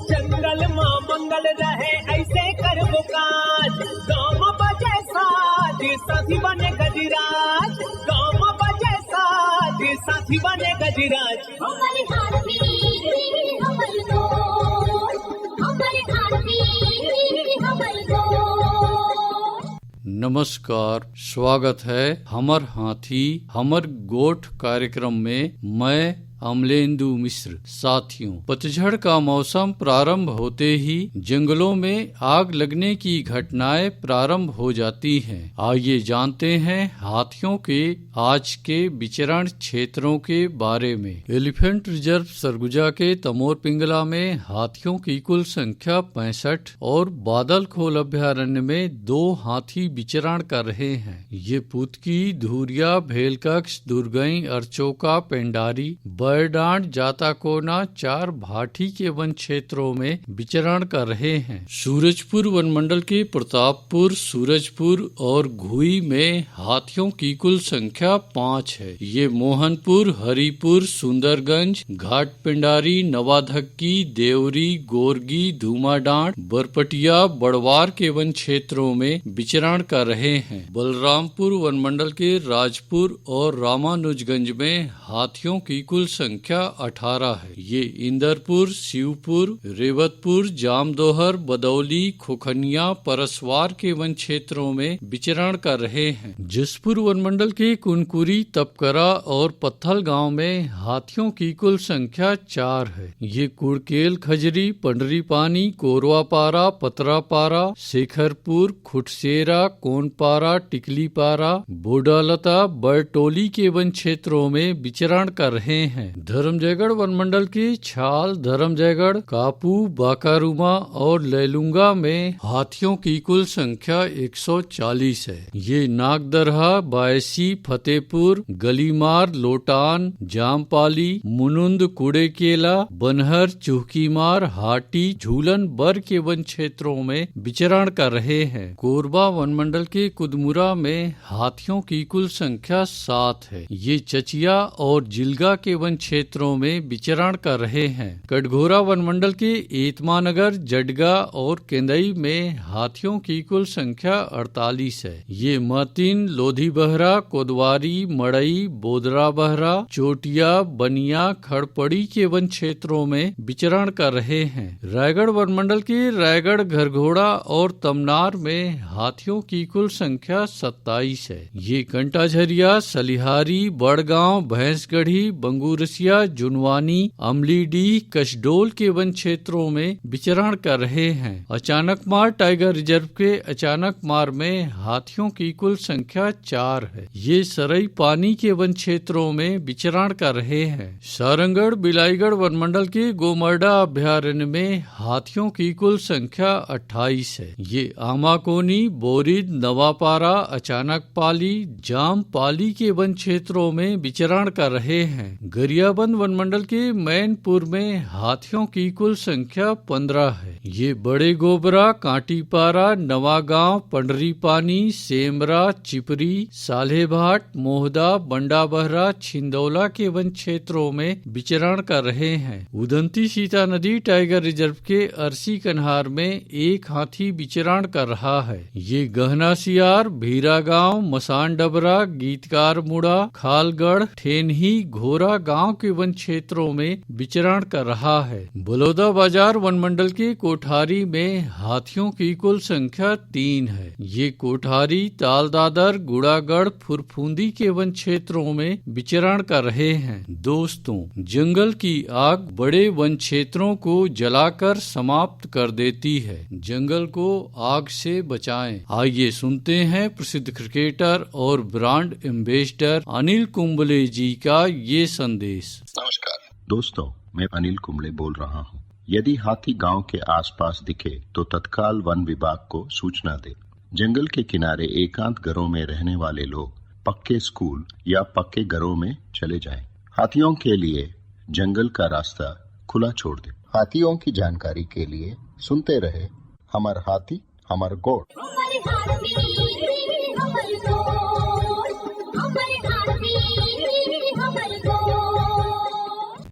जंगल मां मंगल रहे ऐसे कर काज, गाँव बजे साज साथी बने गजराज, गाँव बजे साज साथी बने गजराज। हमारे हाथी हमारे दोस्त, हमारे हाथी हमारे दोस्त। नमस्कार, स्वागत है हमर हाथी हमर गोठ कार्यक्रम में। मैं अमलेंदु मिश्र। साथियों, पतझड़ का मौसम प्रारंभ होते ही जंगलों में आग लगने की घटनाएं प्रारंभ हो जाती हैं। आइए जानते हैं हाथियों के आज के विचरण क्षेत्रों के बारे में। एलिफेंट रिजर्व सरगुजा के तमोर पिंगला में हाथियों की कुल संख्या 65 और बादल खोल अभ्यारण्य में 2 हाथी विचरण कर रहे हैं। ये पुतकी, धूरिया, भेलकक्ष, दुर्गई, अरचोका, पेंडारी, बरडांड, जाताकोना 4 भाटी के वन क्षेत्रों में विचरण कर रहे हैं। सूरजपुर वन मंडल के प्रतापपुर, सूरजपुर और घुई में हाथियों की कुल संख्या 5 है। ये मोहनपुर, हरिपुर, सुंदरगंज, घाट पेंडारी, नवाधक्की, देवरी, गोरगी, धूमाडांड, बरपटिया, बड़वार के वन क्षेत्रों में विचरण कर रहे हैं। बलरामपुर वन मंडल के राजपुर और रामानुजगंज में हाथियों की कुल संख्या 18 है। ये इंदरपुर, शिवपुर, रेवतपुर, जामदोहर, बदौली, खोखनिया, परसवार के वन क्षेत्रों में विचरण कर रहे हैं। जसपुर वन मंडल के कुनकुरी, तपकरा और पत्थल गांव में हाथियों की कुल संख्या 4 है। ये कुड़केल, खजरी, पंडरीपानी, कोरवापारा, पतरापारा, शेखरपुर, खुटसेरा, कोनपारा, टिकलीपारा, बोडालता, बरटोली के वन क्षेत्रों में विचरण कर रहे हैं। धर्मजयगढ़ वन मंडल की छाल, धर्मजयगढ़, कापू, बाकारूमा और लैलुंगा में हाथियों की कुल संख्या 140 है। ये नागदरहा, बायसी, फतेहपुर, गलीमार, लोटान, जामपाली, मुनुंद, कुड़ेकेला, बनहर, चुहकीमार, हाटी, झूलन बर के वन क्षेत्रों में विचरण कर रहे हैं। कोरबा वन मंडल के कुदमुरा में हाथियों की कुल संख्या 7 है। ये चचिया और जिलगा के वन क्षेत्रों में विचरण कर रहे हैं। कटघोरा वन मंडल के एतमानगर, जडगा और केंदई में हाथियों की कुल संख्या 48 है। ये मतिन, लोधी बहरा, कोदवारी, मड़ई, बोदरा बहरा, चोटिया, बनिया, खड़पड़ी के वन क्षेत्रों में विचरण कर रहे हैं। रायगढ़ वन मंडल के रायगढ़, घरघोड़ा और तमनार में हाथियों की कुल संख्या 27 है। ये कंटाझरिया, सलिहारी, बड़गांव, भैंसगढ़ी, बंगूरसिया, जुनवानी, अमलीडीह, कशडोल के वन क्षेत्रों में विचरण कर रहे हैं। अचानकमार टाइगर रिजर्व के अचानकमार में हाथियों की कुल संख्या 4 है। ये सरई पानी के वन क्षेत्रों में विचरण कर रहे हैं। सारंगढ़, बिलाईगढ़ वन मंडल के गोमर्डा अभ्यारण्य में हाथियों की कुल संख्या 28 है। ये आमाकोनी, बोरिद, नवापारा, अचानकपाली, जामपाली के वन क्षेत्रों में विचरण कर रहे हैं। गरियाबंद वन मंडल के मैनपुर में हाथियों की कुल संख्या 15 है। ये बड़े गोबरा, कांटीपारा, नवागांव, पंडरीपानी, सेमरा, चिपरी, सालेभाट, मोहदा, बंडाबहरा, छिंदौला के वन क्षेत्रों में विचरण कर रहे हैं। उदंती सीता नदी टाइगर रिजर्व के अरसी कन्हार में एक हाथी विचरण कर रहा है। ये गहना सियार, भीरा गांव, मसान डबरा, गीतकार मुड़ा, खालगढ़, ठेनही, घोरा गांव के वन क्षेत्रों में विचरण कर रहा है। बलौदा बाजार वन मंडल के कोठारी में हाथियों की कुल संख्या 3 है। ये कोठारी, तालदादर, गुड़ागढ़, फुरफुंदी के वन क्षेत्रों में विचरण कर रहे हैं। दोस्तों, जंगल की आग बड़े वन क्षेत्रों को जलाकर समाप्त कर देती है। जंगल को आग से बचाएं। आइए सुनते हैं प्रसिद्ध क्रिकेटर और ब्रांड एम्बेसडर अनिल कुंबले जी का ये संदेश। नमस्कार दोस्तों, मैं अनिल कुंबले बोल रहा हूँ। यदि हाथी गांव के आसपास दिखे तो तत्काल वन विभाग को सूचना दे। जंगल के किनारे एकांत घरों में रहने वाले लोग पक्के स्कूल या पक्के घरों में चले जाएं। हाथियों के लिए जंगल का रास्ता खुला छोड़ दे। हाथियों की जानकारी के लिए सुनते रहे हमार हाथी हमार गोठ।